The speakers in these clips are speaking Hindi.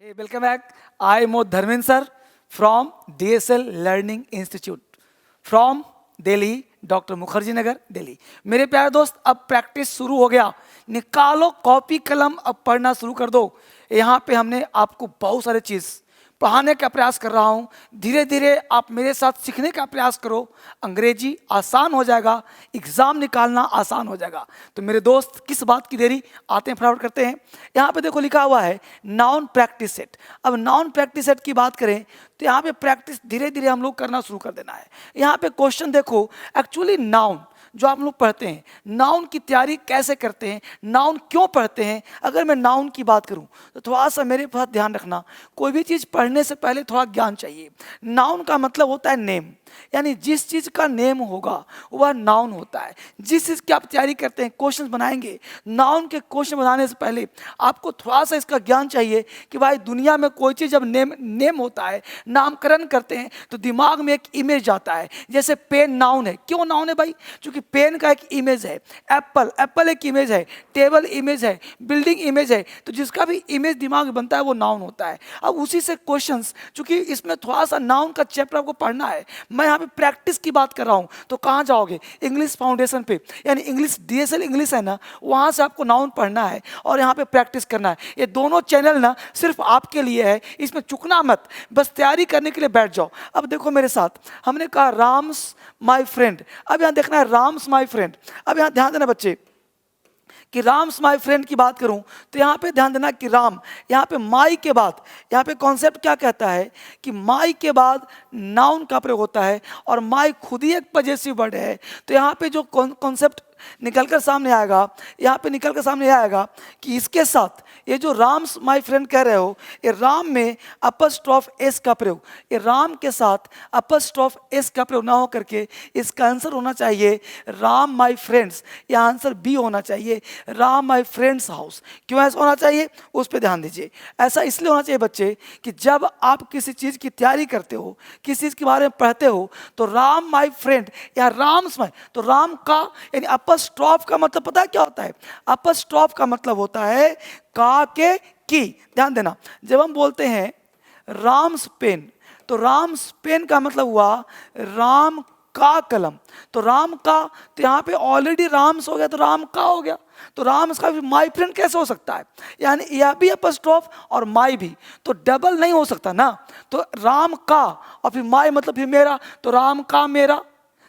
Hey, welcome back. I am Mod Dharmendra sir from DSL Learning Institute from Delhi, doctor Mukherjee Nagar Delhi. मेरे प्यारे दोस्त, अब प्रैक्टिस शुरू हो गया। निकालो कॉपी कलम, अब पढ़ना शुरू कर दो। यहाँ पे हमने आपको बहुत सारे चीज़ पढ़ाने का प्रयास कर रहा हूँ। धीरे धीरे आप मेरे साथ सीखने का प्रयास करो। अंग्रेजी आसान हो जाएगा, एग्ज़ाम निकालना आसान हो जाएगा। तो मेरे दोस्त, किस बात की देरी, आते हैं फटाफट करते हैं। यहाँ पे देखो लिखा हुआ है नाउन प्रैक्टिस सेट। अब नाउन प्रैक्टिस सेट की बात करें तो यहाँ पे प्रैक्टिस धीरे धीरे हम लोग करना शुरू कर देना है। यहाँ पे क्वेश्चन देखो, एक्चुअली नाउन जो आप लोग पढ़ते हैं, नाउन की तैयारी कैसे करते हैं, नाउन क्यों पढ़ते हैं। अगर मैं नाउन की बात करूं तो थोड़ा सा मेरे पास ध्यान रखना, कोई भी चीज़ पढ़ने से पहले थोड़ा ज्ञान चाहिए। नाउन का मतलब होता है नेम, यानी जिस चीज़ का नेम होगा वह नाउन होता है। जिस चीज़ की आप तैयारी करते हैं, क्वेश्चन बनाएंगे, नाउन के क्वेश्चन बनाने से पहले आपको थोड़ा सा इसका ज्ञान चाहिए कि भाई दुनिया में कोई चीज़ जब नेम होता है, नामकरण करते हैं, तो दिमाग में एक इमेज आता है। जैसे पेन नाउन है, क्यों नाउन है भाई? क्योंकि पेन का एक इमेज है। एप्पल एक इमेज है, टेबल इमेज है, बिल्डिंग इमेज है। तो जिसका भी इमेज दिमाग में बनता है वो नाउन होता है। अब उसी से क्वेश्चंस, क्योंकि इसमें थोड़ा सा नाउन का चैप्टर आपको पढ़ना है। मैं यहाँ पे प्रैक्टिस की बात कर रहा हूँ, तो कहाँ जाओगे? इंग्लिश फाउंडेशन पे, यानी इंग्लिश DSL इंग्लिश है ना, वहाँ से आपको नाउन पढ़ना है और यहाँ पे प्रैक्टिस करना है। ये दोनों चैनल ना सिर्फ आपके लिए है, इसमें चुकना मत, बस तैयारी करने के लिए बैठ जाओ। अब देखो मेरे साथ, हमने कहा राम्स माई फ्रेंड। अब यहाँ देखना है राम्स माई फ्रेंड। अब यहाँ ध्यान देना बच्चे कि राम्स माई फ्रेंड की बात करूं तो यहाँ पे ध्यान देना कि राम, यहाँ पे माई के बाद, यहाँ पे कॉन्सेप्ट क्या कहता है कि माई के बाद नाउन का प्रयोग होता है और माई खुद ही एक पजेसिव वर्ड है। तो यहाँ पे जो कॉन्सेप्ट निकलकर सामने आएगा, यहाँ पे निकलकर सामने आएगा कि इसके साथ ये जो राम्स माय फ्रेंड कह रहे हो, ये राम में अपस्ट्रॉफ एस का प्रयोग, ये राम के साथ अपस्ट्रॉफ एस का प्रयोग ना हो करके इसका आंसर होना चाहिए राम माय फ्रेंड्स, या आंसर बी होना चाहिए राम माय फ्रेंड्स हाउस। क्यों ऐसा होना चाहिए, उस पर ध्यान दीजिए। ऐसा इसलिए होना चाहिए बच्चे कि जब आप किसी चीज़ की तैयारी करते हो, किसी चीज़ के बारे में पढ़ते हो, तो राम माय फ्रेंड या राम्स माय, तो राम का यानी अपस्ट्रॉफ का मतलब पता है क्या होता है? अपस्ट्रॉफ का मतलब होता है का के की। ध्यान देना, जब हम बोलते हैं राम्स पेन, तो राम्स पेन का मतलब हुआ राम का कलम। तो राम का, तो यहाँ पे ऑलरेडी राम्स हो गया, तो राम का हो गया। तो राम्स का माई फ्रेंड कैसे हो सकता है? यानी यह भी अपस्ट्रॉफ और माई भी, तो डबल नहीं हो सकता ना। तो राम का और फिर माई मतलब फिर मेरा, तो राम का मेरा,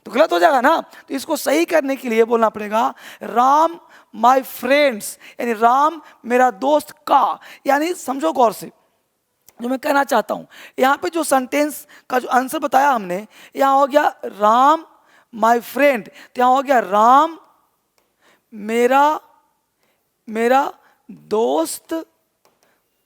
तो गलत हो जाएगा ना। तो इसको सही करने के लिए बोलना पड़ेगा राम माय फ्रेंड्स, यानी राम मेरा दोस्त का। यानी समझो गौर से जो मैं कहना चाहता हूं, यहाँ पे जो सेंटेंस का जो आंसर बताया हमने, यहाँ हो गया राम माय फ्रेंड, तो यहाँ हो गया राम मेरा दोस्त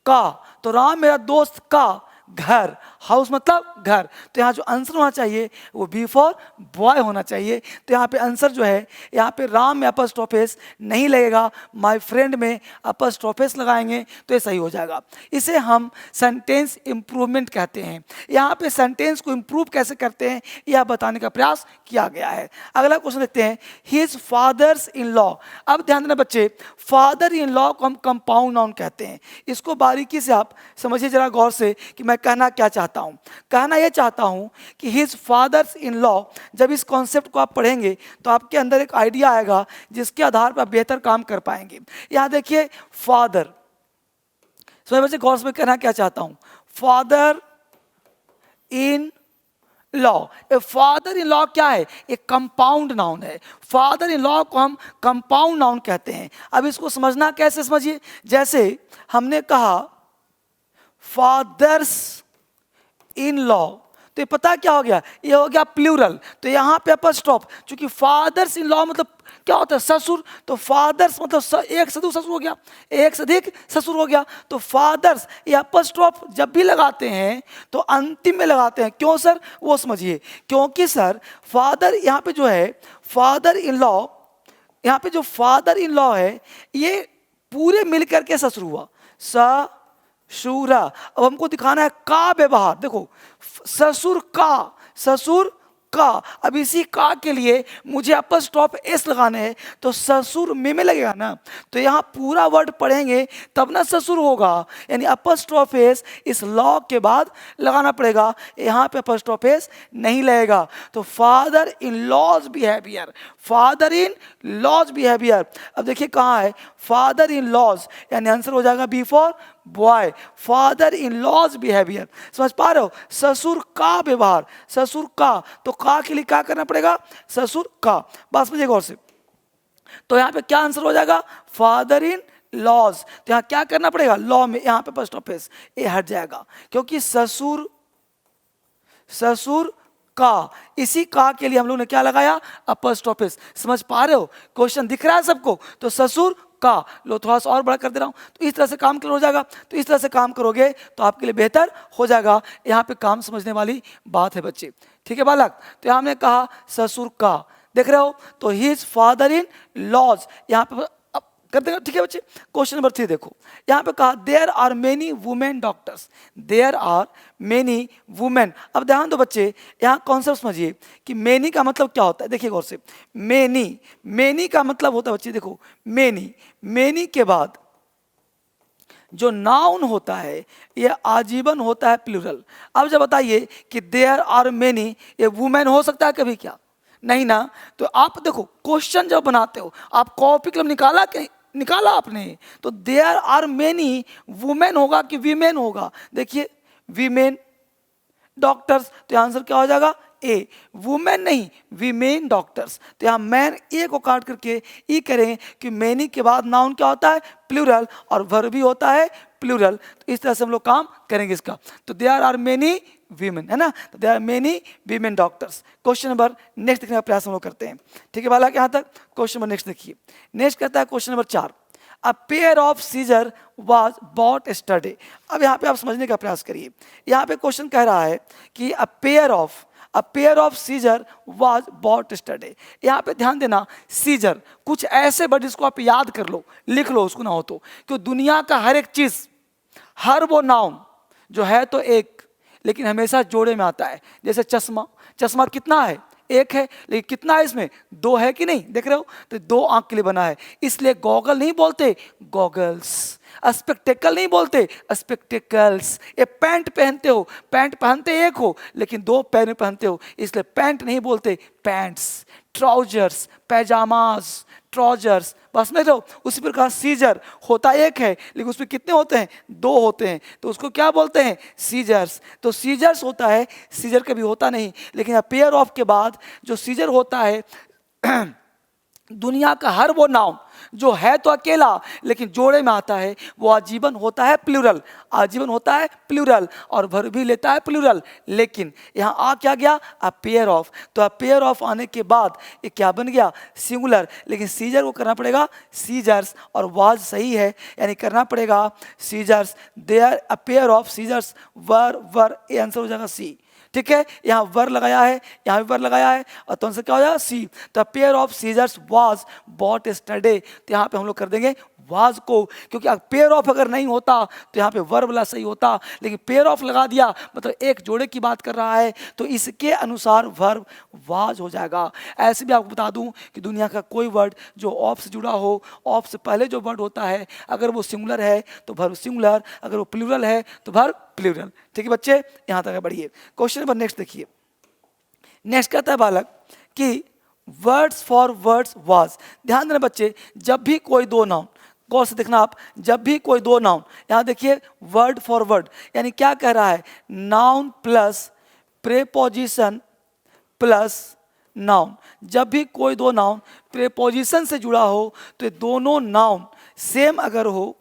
का। तो राम मेरा दोस्त का घर, हाउस मतलब घर, तो यहाँ जो आंसर होना चाहिए वो बी फॉर बॉय होना चाहिए। तो यहाँ पे आंसर जो है, यहाँ पे राम में अपस्ट्रॉफेस नहीं लगेगा, माय फ्रेंड में अपस्ट्रॉफेस लगाएंगे तो ये सही हो जाएगा। इसे हम सेंटेंस इंप्रूवमेंट कहते हैं। यहाँ पे सेंटेंस को इंप्रूव कैसे करते हैं यह बताने का प्रयास किया गया है। अगला क्वेश्चन देखते हैं, हिज फादर्स इन लॉ। अब ध्यान देना बच्चे, फादर इन लॉ को हम कंपाउंड नाउन कहते हैं। इसको बारीकी से आप समझिए जरा गौर से कि मैं कहना क्या चाहता हूं। कहना यह चाहता हूं कि हिज फादर्स इन लॉ, जब इस कॉन्सेप्ट को आप पढ़ेंगे तो आपके अंदर एक आइडिया आएगा जिसके आधार पर आप बेहतर काम कर पाएंगे। यहां देखिए फादर, समझ बच्चे गौर से मैं कहना क्या चाहता हूं, father in law. A father in law क्या है? एक कंपाउंड नाउन है। फादर इन लॉ को हम कंपाउंड नाउन कहते हैं। अब इसको समझना कैसे, समझिए। जैसे हमने कहा फादर्स इन लॉ, तो ये पता क्या हो गया, ये हो गया प्लूरल। तो यहाँ पे अपस्ट्रॉफ, क्योंकि फादर्स इन लॉ मतलब क्या होता है? ससुर। तो फादर्स मतलब एक से दो ससुर हो गया, एक से अधिक ससुर हो गया। तो फादर्स, ये अपस्ट्रॉफ जब भी लगाते हैं तो अंतिम में लगाते हैं। क्यों सर, वो समझिए। क्योंकि सर फादर यहाँ पे जो है, फादर इन लॉ, यहाँ पे जो फादर इन लॉ है ये पूरे मिलकर के ससुर हुआ, ससुरा। अब हमको दिखाना है का व्यवहार। देखो ससुर का, ससुर का। अब इसी का के लिए मुझे अपस्ट्रॉफ एस लगाने हैं, तो ससुर में लगेगा ना, तो यहाँ पूरा वर्ड पढ़ेंगे तब ना ससुर होगा, यानी अपस्ट्रॉफ एस इस लॉ के बाद लगाना पड़ेगा, यहाँ पे अपस्ट्रॉफ एस नहीं लगेगा। तो father in law's behaviour, father in law's behaviour. अब देखिए कहाँ है फादर इन लॉज, यानी आंसर हो जाएगा B for boy, father in law's behaviour. समझ पा रहे हो, ससुर का व्यवहार, ससुर का, तो का के लिए क्या करना पड़ेगा, ससुर का। बस मुझे गौर से, तो यहाँ पे क्या आंसर हो जाएगा, फादर इन लॉज। तो यहाँ क्या करना पड़ेगा, लॉ में यहाँ पे फर्स्ट ऑफ एस ये हट जाएगा, क्योंकि ससुर, ससुर का, इसी का के लिए हम लोग ने क्या लगाया, अपस्ट्रोफिस। समझ पा रहे हो, क्वेश्चन दिख रहा है सबको, तो ससुर का, लो थोड़ा सा और बड़ा कर दे रहा हूं, तो इस तरह से काम क्लियर हो जाएगा। तो इस तरह से काम करोगे तो आपके लिए बेहतर हो जाएगा। यहाँ पे काम समझने वाली बात है बच्चे, ठीक है बालक। तो यहाँ हमने कहा ससुर का, देख रहे हो, तो he is father in law's, यहाँ पे कर देंगे, ठीक है बच्चे। क्वेश्चन नंबर 3 देखो, यहाँ पे कहा there are many women doctors, there are many women. अब ध्यान दो बच्चे, यहाँ कॉन्सेप्ट समझिए कि मेनी का मतलब क्या होता है। देखिए गौर से, मेनी, मेनी का मतलब होता है बच्चे, देखो मेनी, मेनी के बाद जो नाउन होता है ये आजीवन होता है प्लूरल। अब जब बताइए कि देयर आर मेनी, ये वुमेन हो सकता है कभी, क्या नहीं ना। तो आप देखो क्वेश्चन जब बनाते हो, आप कॉपी कलम निकाला कि निकाला आपने, तो देयर आर मेनी वुमेन होगा कि वीमेन होगा। देखिए वीमेन डॉक्टर्स, तो आंसर क्या हो जाएगा, ए, वुमेन नहीं वीमेन डॉक्टर्स। तो यहाँ मैन ए को काट करके ई करें कि मैनी के बाद नाउन क्या होता है, प्लूरल, और वर्ब भी होता है प्लूरल। तो इस तरह से हम लोग काम करेंगे इसका। तो देयर आर मेनी वीमेन, है ना, तो there are many women doctors. Question number next देखने का प्रयास हम लोग करते हैं, ठीक है बालक। यहाँ तक क्वेश्चन नंबर नेक्स्ट देखिए, नेक्स्ट कहता है question number 4, a pair of scissor was bought yesterday. अब यहाँ पे आप समझने का प्रयास करिए, यहाँ पे क्वेश्चन कह रहा है कि a pair of scissor was bought yesterday. यहाँ पे ध्यान देना, सीजर कुछ ऐसे वर्ड जिसको आप याद कर लो, लिख लो उसको ना हो तो, क्योंकि दुनिया का हर एक चीज, हर वो नाउन जो है तो एक, लेकिन हमेशा जोड़े में आता है। जैसे चश्मा, चश्मा कितना है, एक है, लेकिन कितना है इसमें, दो है कि नहीं, देख रहे हो, तो दो आंख के लिए बना है, इसलिए गॉगल नहीं बोलते गॉगल्स, स्पेक्टेकल नहीं बोलते स्पेक्टेकल्स। ये पैंट पहनते हो, पैंट पहनते एक हो लेकिन दो पैर पहनते हो, इसलिए पैंट नहीं बोलते पैंट्स। ट्राउजर्स, पैजामाज, ट्राउजर्स, बस में रहो। उसी प्रकार सीजर होता एक है लेकिन उसमें कितने होते हैं, दो होते हैं, तो उसको क्या बोलते हैं, सीजर्स। तो सीजर्स होता है, सीजर कभी होता नहीं, लेकिन पेयर ऑफ के बाद जो सीजर होता है दुनिया का हर वो नाउन जो है तो अकेला लेकिन जोड़े में आता है, वो आजीवन होता है प्लूरल, आजीवन होता है प्लूरल, और भर भी लेता है प्लूरल। लेकिन यहाँ आ क्या गया, अ पेयर ऑफ, तो अ पेयर ऑफ आने के बाद ये क्या बन गया, सिंगुलर। लेकिन सीजर को करना पड़ेगा सीजर्स, और वाज सही है, यानी करना पड़ेगा scissors. There a pair of scissors वर, ये आंसर हो जाएगा सी, ठीक है। यहाँ वर लगाया है, यहाँ भी वर लगाया है, और तो आंसर क्या हो जाएगा सी। तो pair of scissors was bought yesterday, तो यहाँ पे हम लोग कर देंगे वाज को, क्योंकि पेयर ऑफ अगर नहीं होता तो यहाँ पे वर्ब वाला सही होता, लेकिन पेयर ऑफ लगा दिया मतलब एक जोड़े की बात कर रहा है, तो इसके अनुसार वर्ब वाज हो जाएगा। ऐसे भी आपको बता दूं कि दुनिया का कोई वर्ड जो ऑफ से जुड़ा हो, ऑफ से पहले जो वर्ड होता है, अगर वो सिंगुलर है तो वर्ब सिंगुलर, अगर वो प्लूरल है तो वर्ब प्लूरल, ठीक है बच्चे। यहाँ तक बढ़िए। क्वेश्चन नंबर नेक्स्ट देखिए, नेक्स्ट कहता है बालक कि वर्ड्स फॉर वर्ड्स वाज। ध्यान देना बच्चे, जब भी कोई दो नाउन, गौर से देखना आप, जब भी कोई दो नाउन, यहाँ देखिए वर्ड फॉर वर्ड, यानी क्या कह रहा है, noun plus preposition plus noun. जब भी कोई दो नाउन प्रेपोजिशन से जुड़ा हो तो ये दोनों नाउन सेम अगर हो,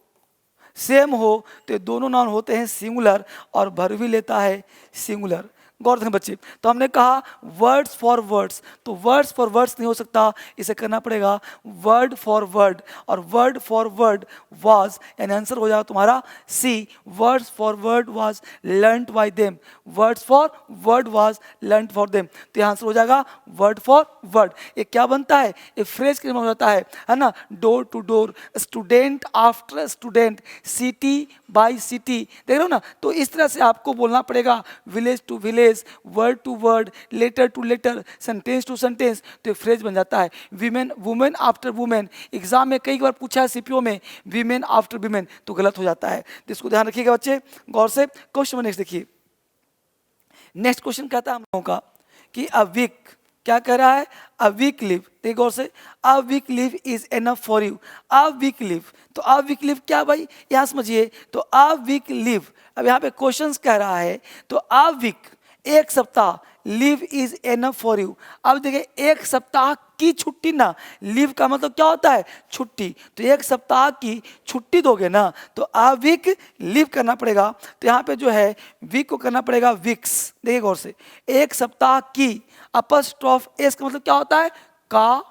सेम हो तो ये दोनों नाउन होते हैं सिंगुलर, और भर भी लेता है सिंगुलर। गौर देखें बच्चे, तो हमने कहा वर्ड्स फॉर वर्ड्स, तो वर्ड्स फॉर वर्ड्स नहीं हो सकता, इसे करना पड़ेगा वर्ड फॉर वर्ड, और वर्ड फॉर वर्ड वाज, यानी आंसर हो जाएगा तुम्हारा C, words for word was learned by them, words for word was learned for them. तो यहाँ आंसर हो जाएगा वर्ड फॉर वर्ड। ये क्या बनता है, ये फ्रेज के हो जाता है ना, door to door, student after student, city by city, देख रहे हो ना। तो इस तरह से आपको बोलना पड़ेगा village to village, phrase, word to word, letter to letter, sentence to sentence, तो एक फ्रेज बन जाता है। Women, women after women, exam में कई बार पूछा है सीपीओ में वीमेन आफ्टर वीमेन, तो गलत हो जाता है। तो इसको ध्यान रखिएगा बच्चे गौर से। क्वेश्चन नेक्स्ट देखिए, नेक्स्ट क्वेश्चन कहता है हम लोगों का कि अ वीक, क्या कह रहा है, अ वीक लिव, देखिए गौर से, a week leave is enough for you, a week leave, तो अ वीक लिव क्या भाई, यहाँ समझिए, तो अ वीक लिव, अब यहाँ पे क्वेश्चंस कह रहा है, तो अ वीक, एक सप्ताह, live is enough for you. अब देखिए एक सप्ताह की छुट्टी ना, लिव का मतलब क्या होता है, छुट्टी, तो एक सप्ताह की छुट्टी दोगे ना, तो अ वीक लिव करना पड़ेगा, तो यहाँ पे जो है वीक को करना पड़ेगा वीक्स। देखिए गौर से, एक सप्ताह की, अपस्ट्रॉफ एस का मतलब क्या होता है, का,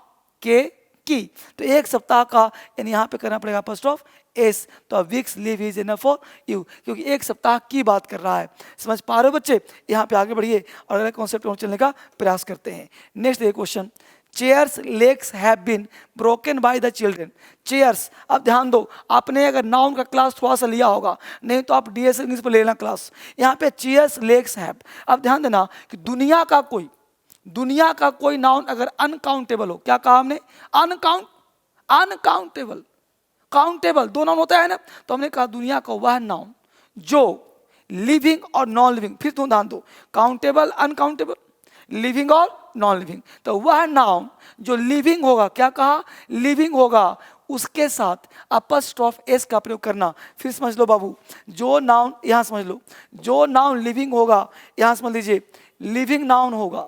के, की, तो एक सप्ताह का, यानी यहाँ पे करना पड़ेगा अपस्ट्रॉफ एस, तो weeks live is enough for you, क्योंकि एक सप्ताह की बात कर रहा है। समझ पा रहे हो बच्चे, यहाँ पे आगे बढ़िए और अगले कॉन्सेप्ट में चलने का प्रयास करते हैं। नेक्स्ट देखिए question, chairs legs have been broken by the children. Chairs, अब ध्यान दो, आपने अगर नाउन का क्लास थोड़ा सा लिया होगा, नहीं तो आप डीएस इंग्लिश पर लेना क्लास। यहाँ पे चेयर्स लेग्स हैव, अब ध्यान देना कि दुनिया का कोई नाउन अगर अनकाउंटेबल हो, क्या कहा हमने, अनकाउंटेबल, काउंटेबल दो नाउन होता है ना, तो हमने कहा दुनिया का वह नाउन जो लिविंग और नॉन लिविंग, फिर तुम ध्यान दो, काउंटेबल, अनकाउंटेबल, लिविंग और नॉन लिविंग, तो वह नाउन जो लिविंग होगा, क्या कहा, लिविंग होगा, उसके साथ अपस्ट्रॉफ एस का प्रयोग करना। फिर समझ लो बाबू, जो नाउन, यहां समझ लो, जो नाउन लिविंग होगा, यहां समझ लीजिए, लिविंग नाउन होगा,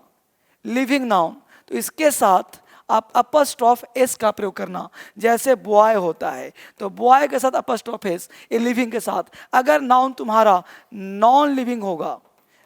लिविंग नाउन, तो इसके साथ आप अपस्ट्रॉफ एस का प्रयोग करना। जैसे बॉय होता है, तो बॉय के साथ अपस्ट्रॉफ एस, ये लिविंग के साथ। अगर नाउन तुम्हारा नॉन लिविंग होगा,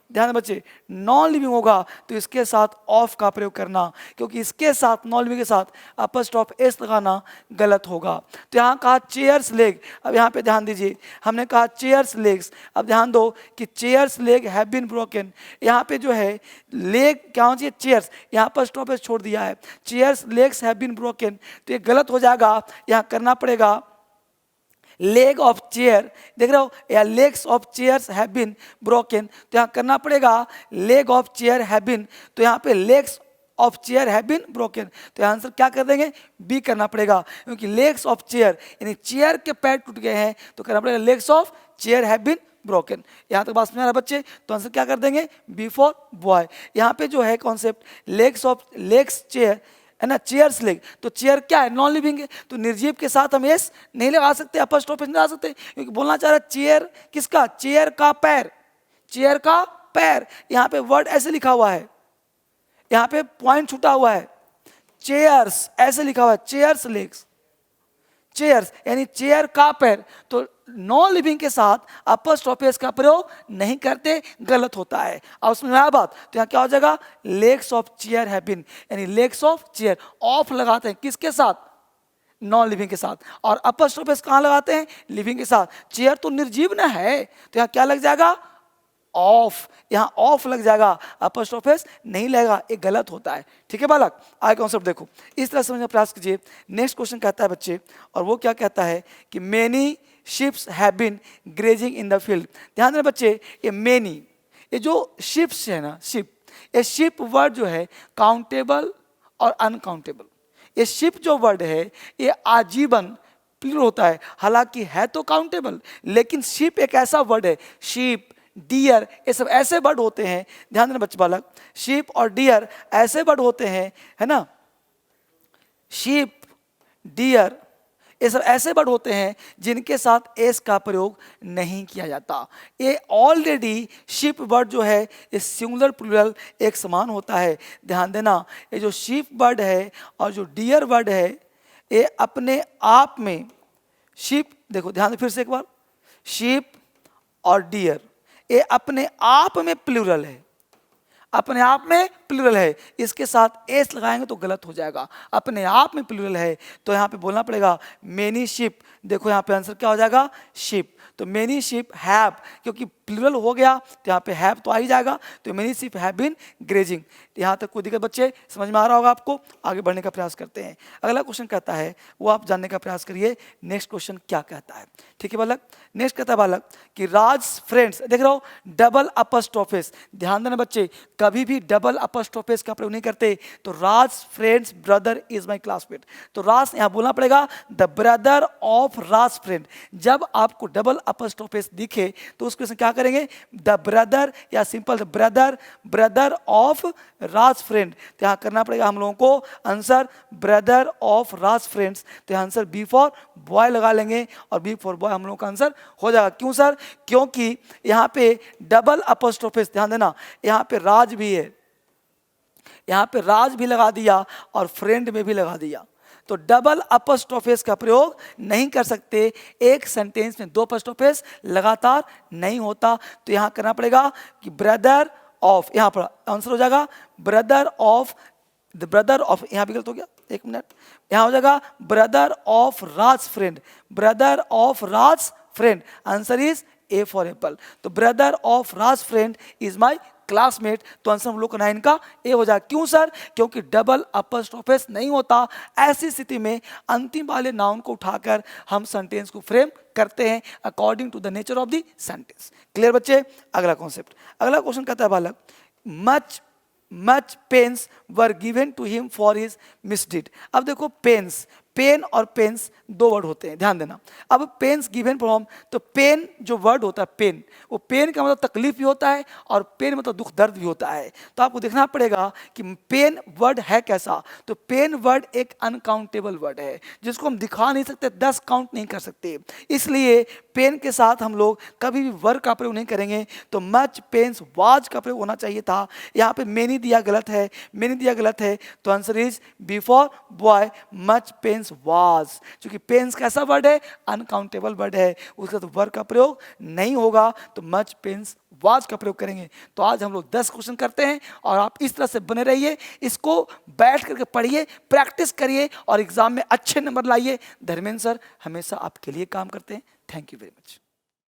ध्यान बच्चे, नॉन लिविंग होगा, तो इसके साथ ऑफ का प्रयोग करना, क्योंकि इसके साथ, नॉन लिविंग के साथ अपस्ट्रॉफ एस लगाना गलत होगा। तो यहाँ कहा चेयर्स लेग, अब यहाँ पे ध्यान दीजिए, हमने कहा चेयर्स लेग्स, अब ध्यान दो कि chairs leg have been broken, यहाँ पे जो है लेग क्या होना चाहिए, चेयर्स, यहाँ पर स्टॉप एस छोड़ दिया है, chairs legs have been broken, तो ये गलत हो जाएगा, यहाँ करना पड़ेगा लेग ऑफ चेयर, देख रहे हो, या legs of chairs have been broken, तो यहाँ करना पड़ेगा leg of chair have been, तो यहाँ पे legs of chair have been broken, तो आंसर क्या कर देंगे, बी करना पड़ेगा, क्योंकि लेग्स ऑफ चेयर यानी चेयर के पैर टूट गए हैं, तो करना पड़ेगा legs of chair have been broken. यहाँ तक बात समझ आ रहा है बच्चे, तो आंसर क्या कर देंगे, बी फॉर बॉय। यहाँ पे जो है कॉन्सेप्ट लेग्स चेयर है ना, चेयर्स लेग, तो चेयर क्या है, नॉन लिविंग है, तो निर्जीव के साथ हम एस नहीं लगा सकते, अपस्ट्रोफ नहीं लगा सकते, क्योंकि बोलना चाह रहा है चेयर किसका, चेयर का पैर, चेयर का पैर, यहाँ पे वर्ड ऐसे लिखा हुआ है, यहाँ पे पॉइंट छूटा हुआ है, चेयर्स ऐसे लिखा हुआ है, चेयर्स लेग्स, चेयर्स यानी चेयर का पैर, तो नॉन लिविंग के साथ अपस्ट्रोफ एस का प्रयोग नहीं करते, गलत होता है। अब उसमें नया बात, तो यहाँ क्या हो जाएगा, legs of chair have been, यानी लेग्स ऑफ चेयर, ऑफ लगाते हैं किसके साथ, नॉन लिविंग के साथ, और अपस्ट्रोफ एस कहाँ लगाते हैं, लिविंग के साथ। चेयर तो निर्जीव ना है, तो यहाँ क्या लग जाएगा, ऑफ, यहाँ ऑफ लग जाएगा, अपस्ट्रोफ एस नहीं लगेगा, ये गलत होता है। ठीक है बालक, आगे कॉन्सेप्ट देखो, इस तरह समझने का प्रयास कीजिए। नेक्स्ट क्वेश्चन कहता है बच्चे, और वो क्या कहता है कि many sheeps have been grazing in the field. ध्यान देना बच्चे, ये मेनी, ये जो शिप्स है ना, शिप, ये शिप वर्ड जो है काउंटेबल और अनकाउंटेबल, ये शिप जो वर्ड है ये आजीवन प्लूरल होता है, हालांकि है तो काउंटेबल, लेकिन शिप एक ऐसा वर्ड है, शिप, डियर, ये सब ऐसे वर्ड होते हैं, ध्यान देना बच्चे बालक, शिप और डियर ऐसे वर्ड होते हैं, है ना, शिप, डियर, ये सब ऐसे वर्ड होते हैं जिनके साथ एस का प्रयोग नहीं किया जाता। ये ऑलरेडी शिप वर्ड जो है ये सिंगुलर प्लूरल एक समान होता है। ध्यान देना, ये जो शिप वर्ड है और जो डियर वर्ड है, ये अपने आप में, शिप देखो ध्यान दे फिर से एक बार, शिप और डियर ये अपने आप में प्लूरल है, अपने आप में प्लूरल है, इसके साथ एस लगाएंगे तो गलत हो जाएगा। अपने आप में प्लूरल है, तो यहाँ पे बोलना पड़ेगा मेनी शिप देखो यहाँ पे आंसर क्या हो जाएगा, शिप। तो मेनी शिप हैव, क्योंकि प्लूरल हो गया तो यहाँ पे हैव तो आ ही जाएगा, तो many sheep have been grazing. यहाँ तक कोई दिक्कत बच्चे, समझ में आ रहा होगा आपको? आगे बढ़ने का प्रयास करते हैं। अगला क्वेश्चन कहता है, वो आप जानने का प्रयास करिए नेक्स्ट क्वेश्चन क्या कहता है। ठीक है बालक, नेक्स्ट कहता है बालक कि राज फ्रेंड्स, देख रहे हो डबल अपस्ट्रोफिस, ध्यान देना बच्चे, कभी भी डबल अपस्ट्रोफिस का प्रयोग नहीं करते। तो Raj friend's brother is my classmate, तो राज यहाँ बोलना पड़ेगा the brother of Raj friend. जब आपको डबल अपस्ट्रोफिस दिखे तो उसको क्या करेंगे, द ब्रदर या simple brother, brother of Raj friend. तो यहाँ करना पड़ेगा हम लोगों को answer brother of Raj friends. तो यहाँ आंसर बी फॉर बॉय लगा लेंगे और बी फॉर बॉय हम लोगों का आंसर हो जाएगा। क्यों सर? क्योंकि यहाँ पे डबल अपस्ट्रोफिस, ध्यान देना, यहाँ पे राज भी है, यहाँ पे राज भी लगा दिया और फ्रेंड में भी लगा दिया, तो डबल अपस्ट्रोफिस का प्रयोग नहीं कर सकते। एक सेंटेंस में दो अपस्ट्रोफिस लगातार नहीं होता। तो यहाँ करना पड़ेगा कि ब्रदर ऑफ, यहाँ पर आंसर हो जाएगा brother of, the brother of, यहाँ भी गलत हो गया, एक मिनट, यहाँ हो जाएगा brother of Raj friend, brother of Raj friend, answer is A for apple. तो brother of Raj friend is my classmate, तो आंसर हम लोग का 9 का ए हो जाएगा। क्यों सर? क्योंकि डबल अपस्ट्रोफिस नहीं होता। ऐसी स्थिति में अंतिम वाले नाउन को उठाकर हम सेंटेंस को फ्रेम करते हैं according to the nature of the sentence. Clear बच्चे? अगला कॉन्सेप्ट, अगला क्वेश्चन कहता है बालक much pains were given to him for his misdeed. अब देखो पेन्स, पेन और पेन्स दो वर्ड होते हैं, ध्यान देना। अब पेन्स गिवन फ्रॉम, तो पेन जो वर्ड होता है पेन, वो पेन का मतलब तकलीफ भी होता है और पेन मतलब दुख दर्द भी होता है। तो आपको देखना पड़ेगा कि पेन वर्ड है कैसा। तो पेन वर्ड एक अनकाउंटेबल वर्ड है जिसको हम दिखा नहीं सकते, 10 काउंट नहीं कर सकते, इसलिए पेन के साथ हम लोग कभी भी वर्ड का प्रयोग नहीं करेंगे। तो मच पेन्स वाज का प्रयोग होना चाहिए था। यहाँ पे मेनी दिया गलत है, मेनी दिया गलत है, तो answer is before boy much pence was. क्योंकि पेन्स कैसा वर्ड है, अनकाउंटेबल वर्ड है, उसका तो वर्ड का प्रयोग नहीं होगा, तो मच पेन्स वाज का प्रयोग करेंगे। तो आज हम लोग 10 क्वेश्चन करते हैं और आप इस तरह से बने रहिए, इसको बैठ करके पढ़िए, प्रैक्टिस करिए और एग्जाम में अच्छे नंबर लाइए। धर्मेंद्र सर हमेशा आपके लिए काम करते हैं। Thank you very much.